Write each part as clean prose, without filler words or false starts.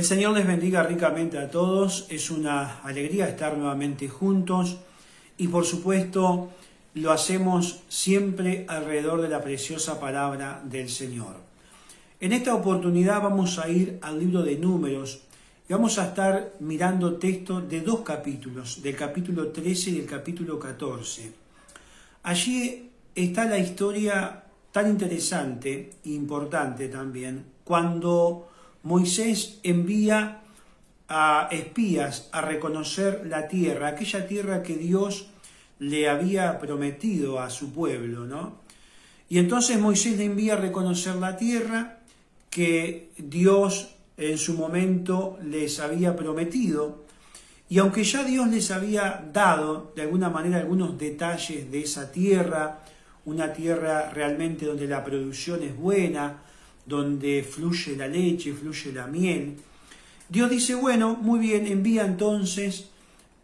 El Señor les bendiga ricamente a todos. Es una alegría estar nuevamente juntos y por supuesto lo hacemos siempre alrededor de la preciosa palabra del Señor. En esta oportunidad vamos a ir al libro de Números y vamos a estar mirando textos de dos capítulos, del capítulo 13 y del capítulo 14. Allí está la historia tan interesante e importante también cuando Moisés envía a espías a reconocer la tierra, aquella tierra que Dios le había prometido a su pueblo, ¿no? Y entonces Moisés le envía a reconocer la tierra que Dios en su momento les había prometido. Y aunque ya Dios les había dado de alguna manera algunos detalles de esa tierra, una tierra realmente donde la producción es buena, donde fluye la leche, fluye la miel, Dios dice, bueno, muy bien, envía entonces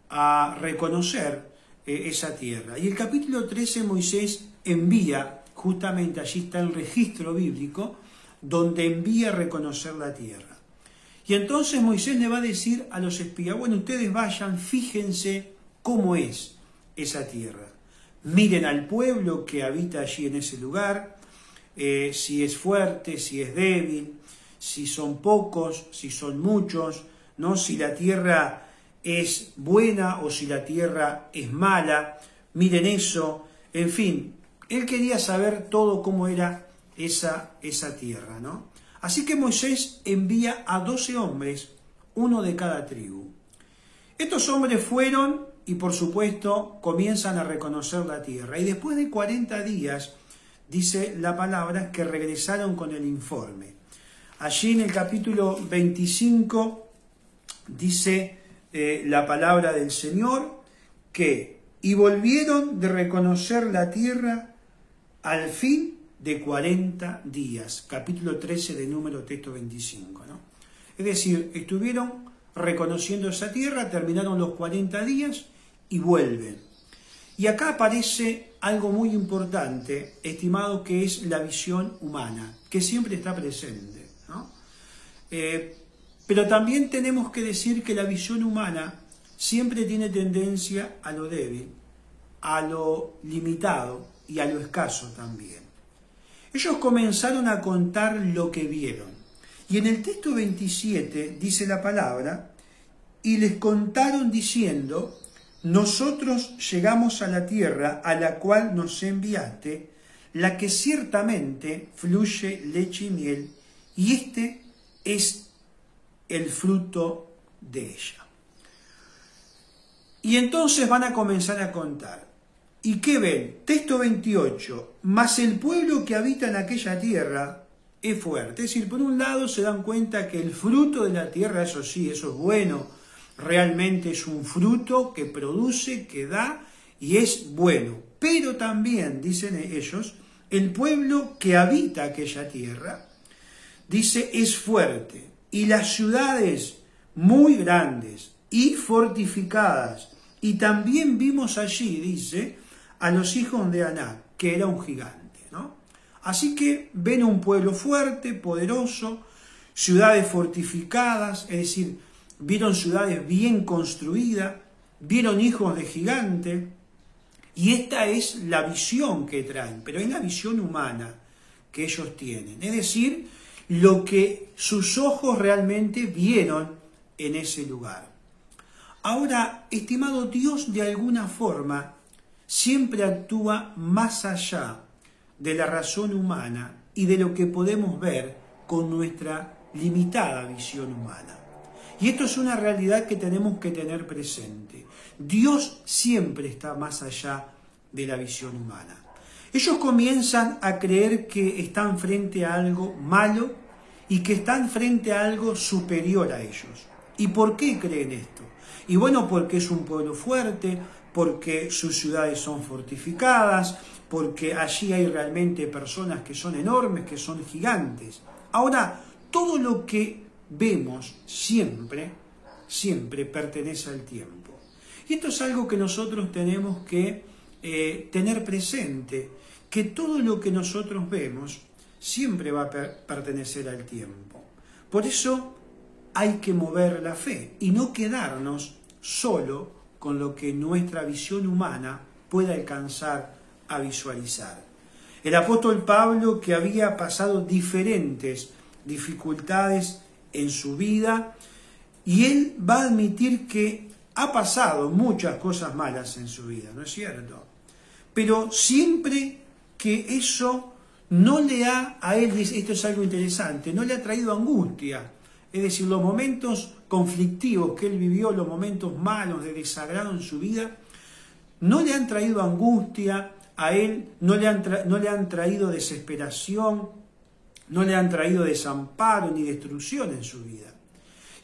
a reconocer esa tierra. Y el capítulo 13 Moisés envía, justamente allí está el registro bíblico, donde envía a reconocer la tierra. Y entonces Moisés le va a decir a los espías, bueno, ustedes vayan, fíjense cómo es esa tierra. Miren al pueblo que habita allí en ese lugar, si es fuerte, si es débil, si son pocos, si son muchos, ¿no? Si la tierra es buena o si la tierra es mala, miren eso, en fin, él quería saber todo cómo era esa tierra, ¿no? Así que Moisés envía a 12 hombres, uno de cada tribu. Estos hombres fueron y por supuesto comienzan a reconocer la tierra y después de 40 días dice la palabra que regresaron con el informe. Allí en el capítulo 25 dice la palabra del Señor que y volvieron de reconocer la tierra al fin de 40 días. Capítulo 13 de Número, texto 25, ¿no? Es decir, estuvieron reconociendo esa tierra, terminaron los 40 días y vuelven. Y acá aparece algo muy importante, estimado, que es la visión humana, que siempre está presente, ¿no? Pero también tenemos que decir que la visión humana siempre tiene tendencia a lo débil, a lo limitado y a lo escaso también. Ellos comenzaron a contar lo que vieron. Y en el texto 27 dice la palabra, y les contaron diciendo, nosotros llegamos a la tierra a la cual nos enviaste, la que ciertamente fluye leche y miel, y este es el fruto de ella. Y entonces van a comenzar a contar. ¿Y qué ven? Texto 28, mas el pueblo que habita en aquella tierra es fuerte. Es decir, por un lado se dan cuenta que el fruto de la tierra, eso sí, eso es bueno, realmente es un fruto que produce, que da y es bueno. Pero también, dicen ellos, el pueblo que habita aquella tierra, dice, es fuerte. Y las ciudades muy grandes y fortificadas. Y también vimos allí, dice, a los hijos de Aná, que era un gigante, ¿no? Así que ven un pueblo fuerte, poderoso, ciudades fortificadas, es decir, vieron ciudades bien construidas, vieron hijos de gigante, y esta es la visión que traen, pero es la visión humana que ellos tienen, es decir, lo que sus ojos realmente vieron en ese lugar. Ahora, estimado, Dios de alguna forma siempre actúa más allá de la razón humana y de lo que podemos ver con nuestra limitada visión humana. Y esto es una realidad que tenemos que tener presente. Dios siempre está más allá de la visión humana. Ellos comienzan a creer que están frente a algo malo y que están frente a algo superior a ellos. ¿Y por qué creen esto? Y bueno, porque es un pueblo fuerte, porque sus ciudades son fortificadas, porque allí hay realmente personas que son enormes, que son gigantes. Ahora, todo lo que vemos siempre pertenece al tiempo. Y esto es algo que nosotros tenemos que tener presente, que todo lo que nosotros vemos siempre va a pertenecer al tiempo. Por eso hay que mover la fe y no quedarnos solo con lo que nuestra visión humana pueda alcanzar a visualizar. El apóstol Pablo, que había pasado diferentes dificultades en su vida, y él va a admitir que ha pasado muchas cosas malas en su vida, ¿no es cierto? Pero siempre que eso no le ha, a él, esto es algo interesante, no le ha traído angustia. Es decir, los momentos conflictivos que él vivió, los momentos malos de desagrado en su vida, no le han traído angustia a él, no le han traído desesperación, no le han traído desamparo ni destrucción en su vida.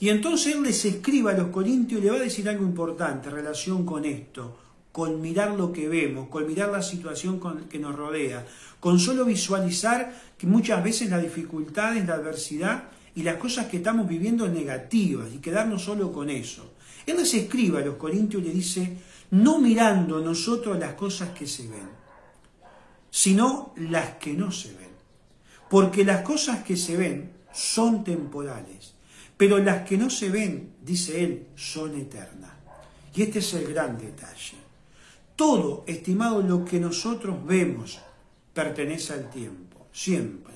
Y entonces él les escribe a los corintios y le va a decir algo importante en relación con esto, con mirar lo que vemos, con mirar la situación que nos rodea, con solo visualizar que muchas veces las dificultades, la adversidad y las cosas que estamos viviendo son negativas y quedarnos solo con eso. Él les escribe a los corintios y le dice, no mirando nosotros las cosas que se ven, sino las que no se ven. Porque las cosas que se ven son temporales, pero las que no se ven, dice él, son eternas. Y este es el gran detalle. Todo, estimado, lo que nosotros vemos pertenece al tiempo, siempre.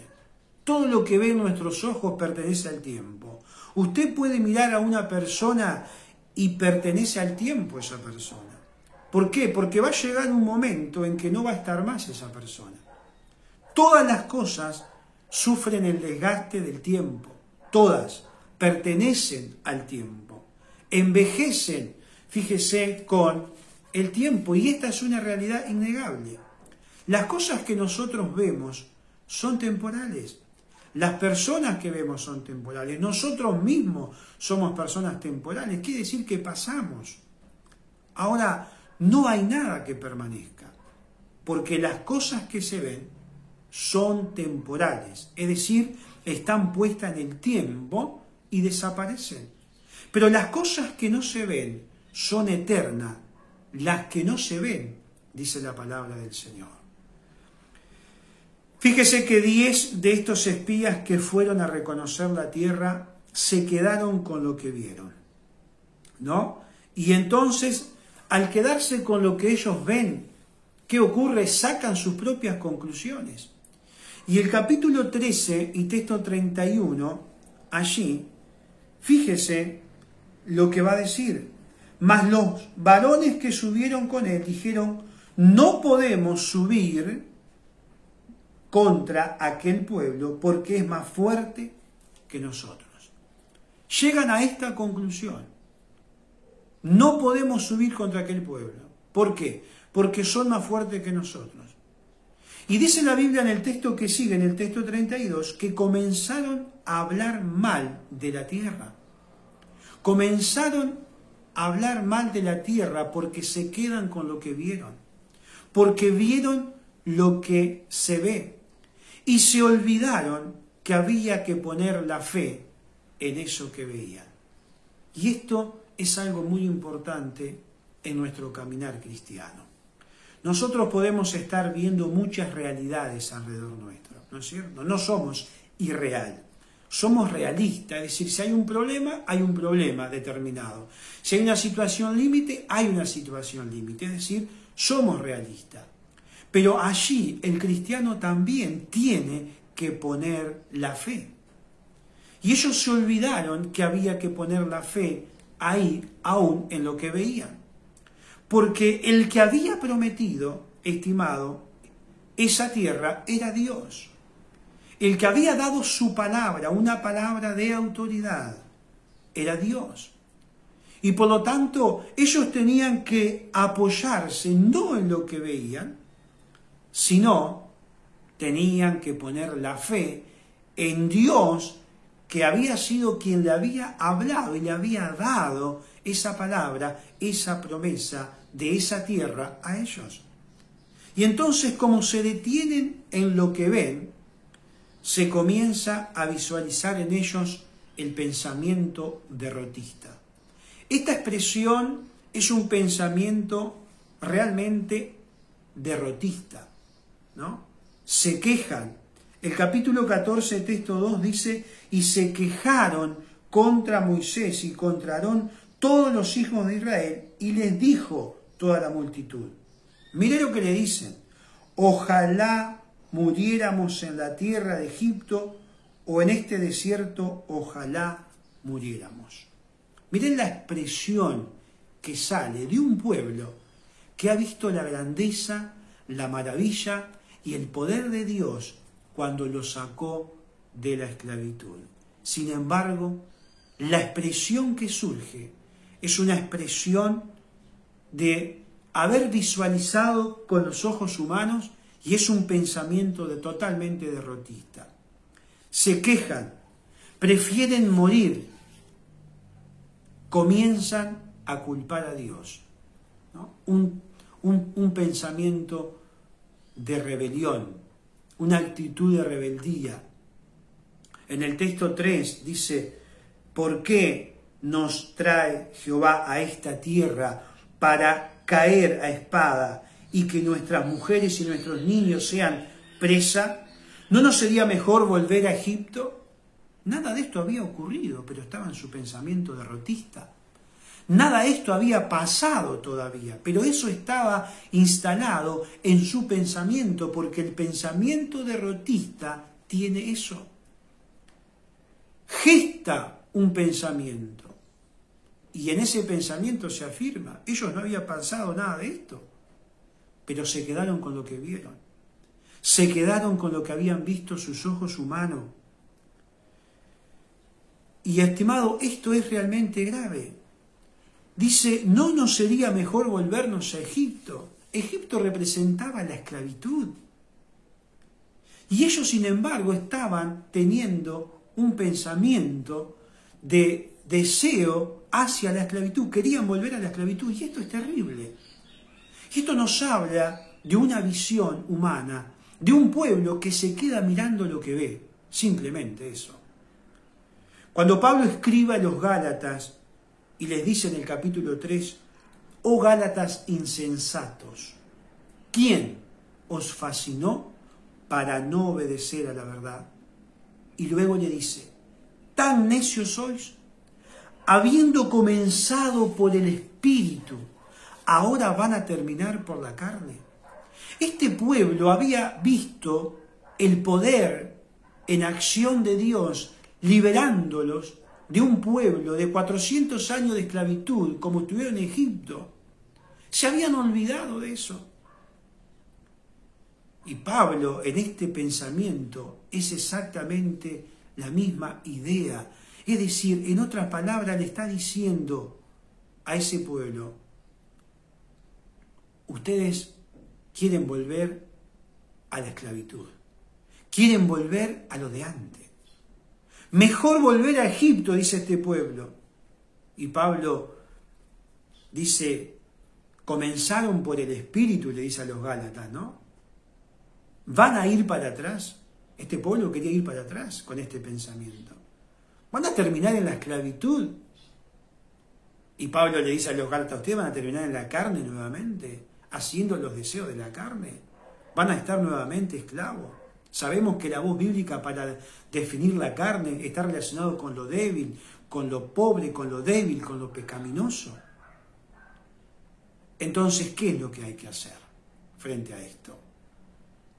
Todo lo que ven nuestros ojos pertenece al tiempo. Usted puede mirar a una persona y pertenece al tiempo esa persona. ¿Por qué? Porque va a llegar un momento en que no va a estar más esa persona. Todas las cosas sufren el desgaste del tiempo. Todas pertenecen al tiempo. Envejecen, fíjese, con el tiempo. Y esta es una realidad innegable. Las cosas que nosotros vemos son temporales. Las personas que vemos son temporales. Nosotros mismos somos personas temporales. Quiere decir que pasamos. Ahora, no hay nada que permanezca, porque las cosas que se ven son temporales, es decir, están puestas en el tiempo y desaparecen. Pero las cosas que no se ven son eternas, las que no se ven, dice la palabra del Señor. Fíjese que 10 de estos espías que fueron a reconocer la tierra se quedaron con lo que vieron, ¿no? Y entonces, al quedarse con lo que ellos ven, ¿qué ocurre? Sacan sus propias conclusiones. Y el capítulo 13 y texto 31, allí, fíjese lo que va a decir. Mas los varones que subieron con él dijeron, no podemos subir contra aquel pueblo porque es más fuerte que nosotros. Llegan a esta conclusión. No podemos subir contra aquel pueblo. ¿Por qué? Porque son más fuertes que nosotros. Y dice la Biblia en el texto que sigue, en el texto 32, que comenzaron a hablar mal de la tierra. Comenzaron a hablar mal de la tierra porque se quedan con lo que vieron. Porque vieron lo que se ve. Y se olvidaron que había que poner la fe en eso que veían. Y esto es algo muy importante en nuestro caminar cristiano. Nosotros podemos estar viendo muchas realidades alrededor nuestro, ¿no es cierto? No somos irreal, somos realistas, es decir, si hay un problema determinado. Si hay una situación límite, hay una situación límite, es decir, somos realistas. Pero allí el cristiano también tiene que poner la fe. Y ellos se olvidaron que había que poner la fe ahí, aún en lo que veían. Porque el que había prometido, estimado, esa tierra era Dios. El que había dado su palabra, una palabra de autoridad, era Dios. Y por lo tanto, ellos tenían que apoyarse no en lo que veían, sino tenían que poner la fe en Dios, que había sido quien le había hablado y le había dado esa palabra, esa promesa de esa tierra a ellos. Y entonces, como se detienen en lo que ven, se comienza a visualizar en ellos el pensamiento derrotista. Esta expresión es un pensamiento realmente derrotista, ¿no? Se quejan. El capítulo 14, texto 2 dice, y se quejaron contra Moisés y contra Aarón todos los hijos de Israel, y les dijo toda la multitud. Mire lo que le dicen: ojalá muriéramos en la tierra de Egipto o en este desierto, ojalá muriéramos. Miren la expresión que sale de un pueblo que ha visto la grandeza, la maravilla y el poder de Dios cuando lo sacó de la esclavitud. Sin embargo, la expresión que surge es una expresión de haber visualizado con los ojos humanos, y es un pensamiento totalmente derrotista. Se quejan, prefieren morir, comienzan a culpar a Dios, ¿no? Un pensamiento de rebelión, una actitud de rebeldía. En el texto 3 dice: ¿por qué nos trae Jehová a esta tierra para caer a espada y que nuestras mujeres y nuestros niños sean presa? ¿No nos sería mejor volver a Egipto? Nada de esto había ocurrido, pero estaba en su pensamiento derrotista. Nada de esto había pasado todavía, pero eso estaba instalado en su pensamiento, porque el pensamiento derrotista tiene eso. Gesta un pensamiento, y en ese pensamiento se afirma. Ellos no habían pasado nada de esto, pero se quedaron con lo que vieron. Se quedaron con lo que habían visto sus ojos humanos. Y estimado, esto es realmente grave. Dice: ¿no nos sería mejor volvernos a Egipto? Egipto representaba la esclavitud. Y ellos, sin embargo, estaban teniendo un pensamiento de deseo hacia la esclavitud. Querían volver a la esclavitud, y esto es terrible. Y esto nos habla de una visión humana, de un pueblo que se queda mirando lo que ve. Simplemente eso. Cuando Pablo escribe a los Gálatas, y les dice en el capítulo 3, oh Gálatas insensatos, ¿quién os fascinó para no obedecer a la verdad? Y luego le dice, ¿tan necios sois? Habiendo comenzado por el Espíritu, ¿ahora van a terminar por la carne? Este pueblo había visto el poder en acción de Dios, liberándolos de un pueblo de 400 años de esclavitud, como tuvieron en Egipto. Se habían olvidado de eso. Y Pablo, en este pensamiento, es exactamente la misma idea. Es decir, en otras palabras, le está diciendo a ese pueblo: ustedes quieren volver a la esclavitud, quieren volver a lo de antes. Mejor volver a Egipto, dice este pueblo. Y Pablo dice, comenzaron por el Espíritu, le dice a los Gálatas, ¿no? ¿Van a ir para atrás? Este pueblo quería ir para atrás con este pensamiento. ¿Van a terminar en la esclavitud? Y Pablo le dice a los Gálatas, ¿ustedes van a terminar en la carne nuevamente? Haciendo los deseos de la carne. ¿Van a estar nuevamente esclavos? Sabemos que la voz bíblica para definir la carne está relacionado con lo débil, con lo pobre, con lo débil, con lo pecaminoso. Entonces, ¿qué es lo que hay que hacer frente a esto?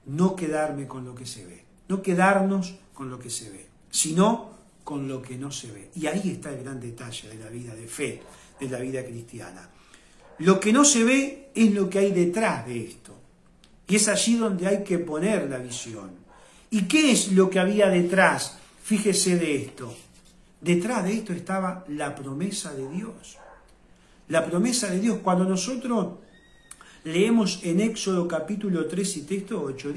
No quedarme con lo que se ve, no quedarnos con lo que se ve, sino con lo que no se ve. Y ahí está el gran detalle de la vida de fe, de la vida cristiana. Lo que no se ve es lo que hay detrás de esto. Y es allí donde hay que poner la visión. ¿Y qué es lo que había detrás? Fíjese de esto. Detrás de esto estaba la promesa de Dios. La promesa de Dios. Cuando nosotros leemos en Éxodo capítulo 3 y texto 8,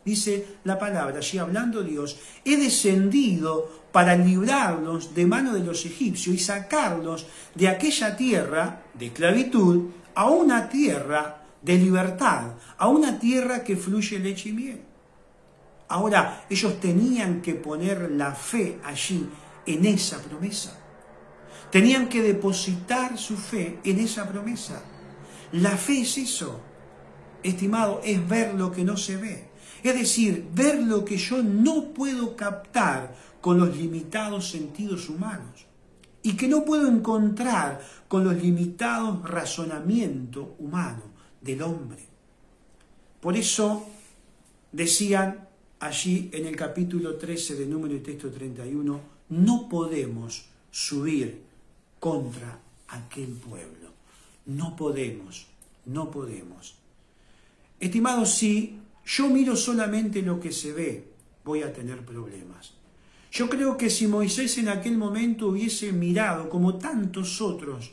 dice la palabra, allí hablando Dios, he descendido para librarlos de mano de los egipcios y sacarlos de aquella tierra de esclavitud a una tierra de libertad, a una tierra que fluye leche y miel. Ahora, ellos tenían que poner la fe allí, en esa promesa. Tenían que depositar su fe en esa promesa. La fe es eso, estimado, es ver lo que no se ve. Es decir, ver lo que yo no puedo captar con los limitados sentidos humanos y que no puedo encontrar con los limitados razonamientos humanos del hombre. Por eso decían allí en el capítulo 13 de Número y texto 31, no podemos subir contra aquel pueblo. No podemos. Estimados, si yo miro solamente lo que se ve, voy a tener problemas. Yo creo que si Moisés en aquel momento hubiese mirado, como tantos otros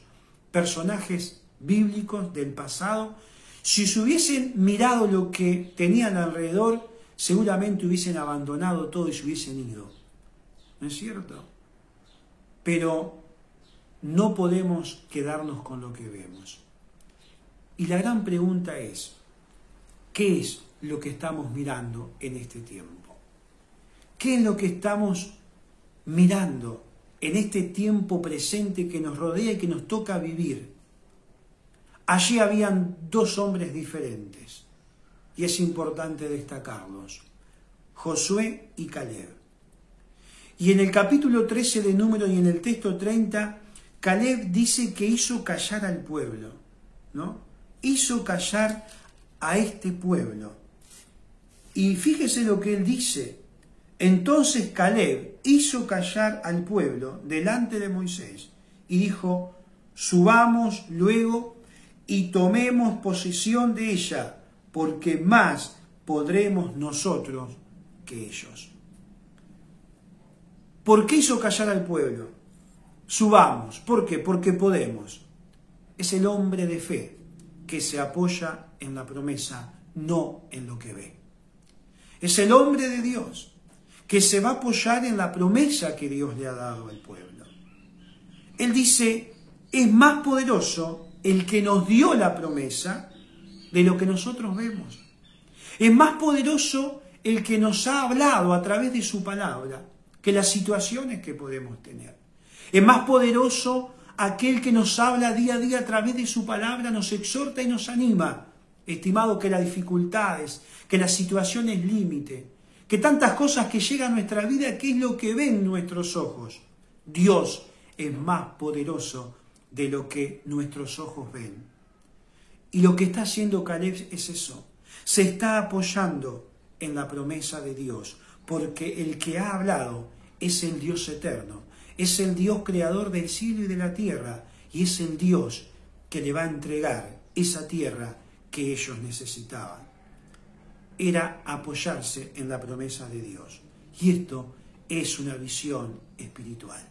personajes bíblicos del pasado, si se hubiesen mirado lo que tenían alrededor, seguramente hubiesen abandonado todo y se hubiesen ido. ¿No es cierto? Pero no podemos quedarnos con lo que vemos. Y la gran pregunta es, ¿qué es lo que estamos mirando en este tiempo? ¿Qué es lo que estamos mirando en este tiempo presente que nos rodea y que nos toca vivir? Allí habían dos hombres diferentes, y es importante destacarlos, Josué y Caleb. Y en el capítulo 13 de Números y en el texto 30, Caleb dice que hizo callar al pueblo, ¿no? Hizo callar a este pueblo. Y fíjese lo que él dice. Entonces Caleb hizo callar al pueblo delante de Moisés y dijo, subamos luego y tomemos posesión de ella, porque más podremos nosotros que ellos. ¿Por qué hizo callar al pueblo? Subamos. ¿Por qué? Porque podemos. Es el hombre de fe que se apoya en la promesa, no en lo que ve. Es el hombre de Dios que se va a apoyar en la promesa que Dios le ha dado al pueblo. Él dice, es más poderoso el que nos dio la promesa de lo que nosotros vemos. Es más poderoso el que nos ha hablado a través de su palabra que las situaciones que podemos tener. Es más poderoso aquel que nos habla día a día a través de su palabra, nos exhorta y nos anima. Estimado, que las dificultades, que las situaciones límite, que tantas cosas que llegan a nuestra vida, ¿qué es lo que ven nuestros ojos? Dios es más poderoso de lo que nuestros ojos ven. Y lo que está haciendo Caleb es eso. Se está apoyando en la promesa de Dios, porque el que ha hablado es el Dios eterno, es el Dios creador del cielo y de la tierra, y es el Dios que le va a entregar esa tierra que ellos necesitaban. Era apoyarse en la promesa de Dios. Y esto es una visión espiritual.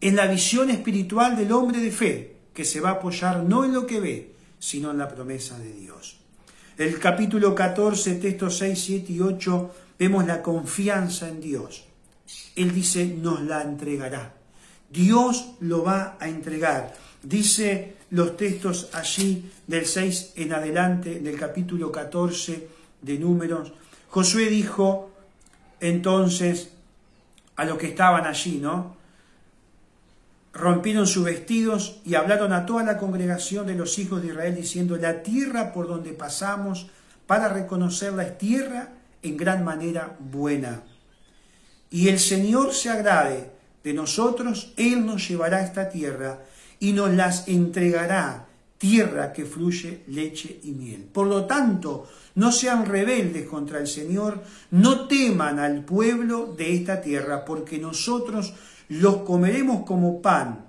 Es la visión espiritual del hombre de fe, que se va a apoyar no en lo que ve, sino en la promesa de Dios. El capítulo 14, textos 6, 7 y 8, vemos la confianza en Dios. Él dice, nos la entregará. Dios lo va a entregar. Dice los textos allí del 6 en adelante, del capítulo 14 de Números. Josué dijo entonces a los que estaban allí, ¿no? Rompieron sus vestidos y hablaron a toda la congregación de los hijos de Israel diciendo, la tierra por donde pasamos para reconocerla es tierra en gran manera buena. Y el Señor se agrade de nosotros, Él nos llevará a esta tierra y nos las entregará, tierra que fluye leche y miel. Por lo tanto, no sean rebeldes contra el Señor, no teman al pueblo de esta tierra, porque nosotros los comeremos como pan.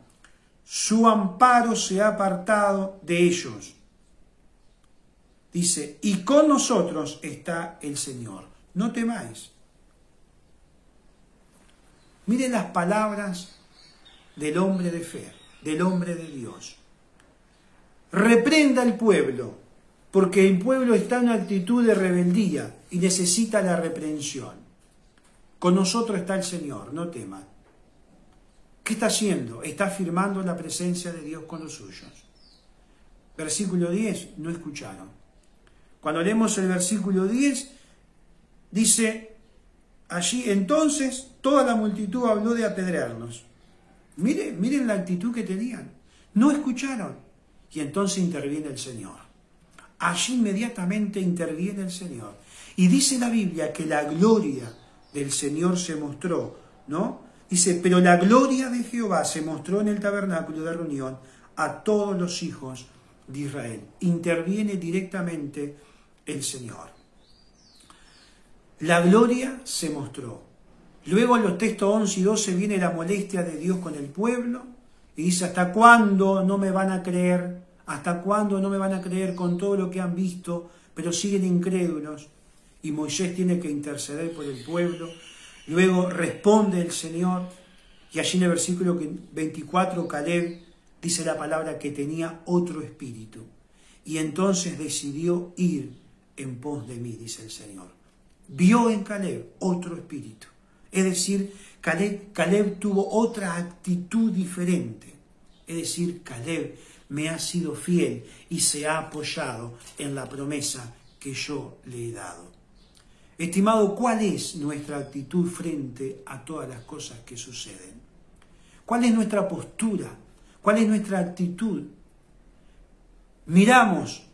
Su amparo se ha apartado de ellos. Dice, y con nosotros está el Señor. No temáis. Miren las palabras del hombre de fe, del hombre de Dios. Reprenda al pueblo, porque el pueblo está en una actitud de rebeldía y necesita la reprensión. Con nosotros está el Señor, no teman. ¿Qué está haciendo? Está afirmando la presencia de Dios con los suyos. Versículo 10, no escucharon. Cuando leemos el versículo 10, dice, allí entonces toda la multitud habló de apedrearlos. Miren la actitud que tenían. No escucharon. Y entonces interviene el Señor. Allí inmediatamente interviene el Señor. Y dice la Biblia que la gloria del Señor se mostró ¿no? Dice, pero la gloria de Jehová se mostró en el tabernáculo de reunión a todos los hijos de Israel. Interviene directamente el Señor. La gloria se mostró. Luego en los textos 11 y 12 viene la molestia de Dios con el pueblo y dice, ¿hasta cuándo no me van a creer? ¿Hasta cuándo no me van a creer con todo lo que han visto? Pero siguen incrédulos. Y Moisés tiene que interceder por el pueblo. Luego responde el Señor, y allí en el versículo 24, Caleb dice la palabra que tenía otro espíritu. Y entonces decidió ir en pos de mí, dice el Señor. Vio en Caleb otro espíritu. Es decir, Caleb tuvo otra actitud diferente. Es decir, Caleb me ha sido fiel y se ha apoyado en la promesa que yo le he dado. Estimado, ¿cuál es nuestra actitud frente a todas las cosas que suceden? ¿Cuál es nuestra postura? ¿Cuál es nuestra actitud? ¿Miramos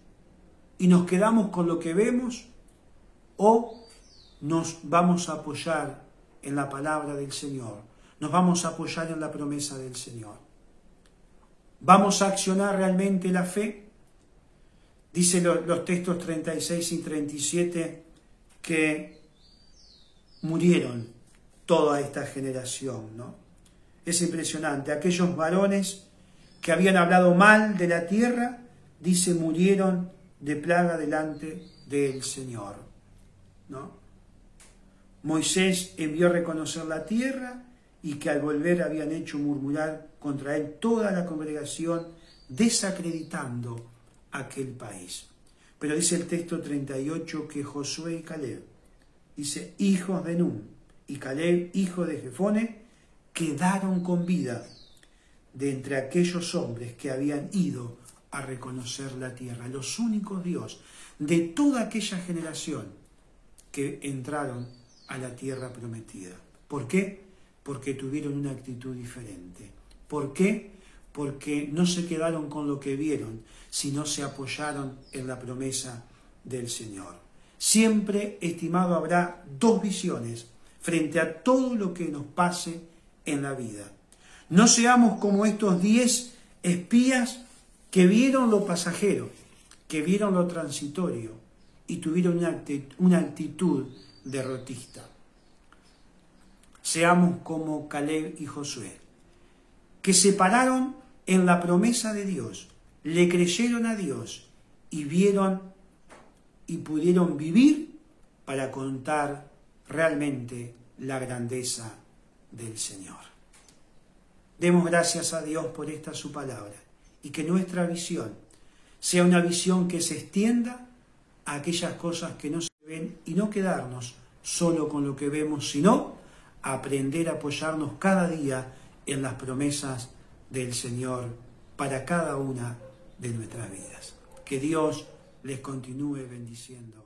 y nos quedamos con lo que vemos o nos vamos a apoyar en la palabra del Señor? Nos vamos a apoyar en la promesa del Señor. ¿Vamos a accionar realmente la fe? Dice los textos 36 y 37 que murieron toda esta generación, ¿no? Es impresionante. Aquellos varones que habían hablado mal de la tierra, dice, murieron de plaga delante del Señor, ¿no? Moisés envió a reconocer la tierra y que al volver habían hecho murmurar contra él toda la congregación, desacreditando aquel país. Pero dice el texto 38 que Josué y Caleb, dice, hijos de Nun, y Caleb, hijo de Jefone, quedaron con vida de entre aquellos hombres que habían ido a reconocer la tierra. Los únicos Dios de toda aquella generación que entraron a la tierra prometida. ¿Por qué? Porque tuvieron una actitud diferente. ¿Por qué? Porque no se quedaron con lo que vieron, sino se apoyaron en la promesa del Señor. Siempre, estimado, habrá dos visiones frente a todo lo que nos pase en la vida. No seamos como estos 10 espías que vieron lo pasajero, que vieron lo transitorio y tuvieron una actitud derrotista. Seamos como Caleb y Josué, que se pararon en la promesa de Dios, le creyeron a Dios y vieron y pudieron vivir para contar realmente la grandeza del Señor. Demos gracias a Dios por esta su palabra y que nuestra visión sea una visión que se extienda a aquellas cosas que no se ven y no quedarnos solo con lo que vemos, sino aprender a apoyarnos cada día en las promesas del Señor para cada una de nuestras vidas. Que Dios les continúe bendiciendo.